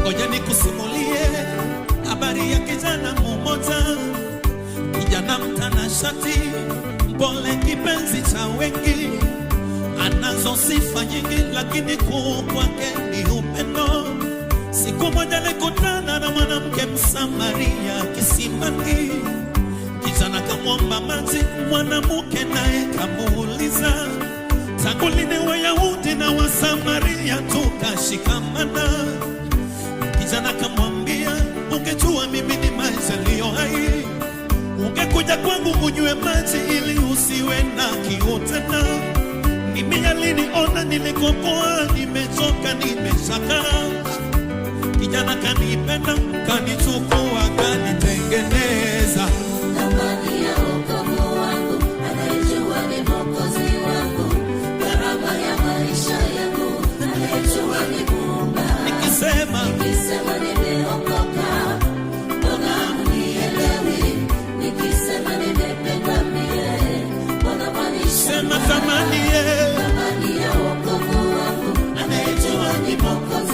Ngoja nikusimulie habari ya kijana mmoja, kijana mtanashati, mpole, kipenzi cha wengi, anazo sifa nyingi, lakini kuu kwake ni upendo. Siku moja alikutana na mwanamke Msamaria kisimani. Kijana kamwomba maji, mwanamke naye kamuuliza, tangu lini Wayahudi na Wasamaria tukashikamana? Kijana kamwambia, ungejua mimi ni maji yaliyo hai, ungekuja kwangu unywe maji ili usiwe na kiu tena. Mimi aliniona nilikopoa, nimechoka, nimeshaka. Kijana kanipenda, kanichukua, kanitengeneza. Thamani ya wokovu wangu, anayejua ni Mwokozi wangu. Gharama ya maisha yangu, anayejua ni Muumba. Nikisema nimeokoka, mbona hamnielewi? Nikisema nimependa mie, mbona mwanishangaa? sema thamani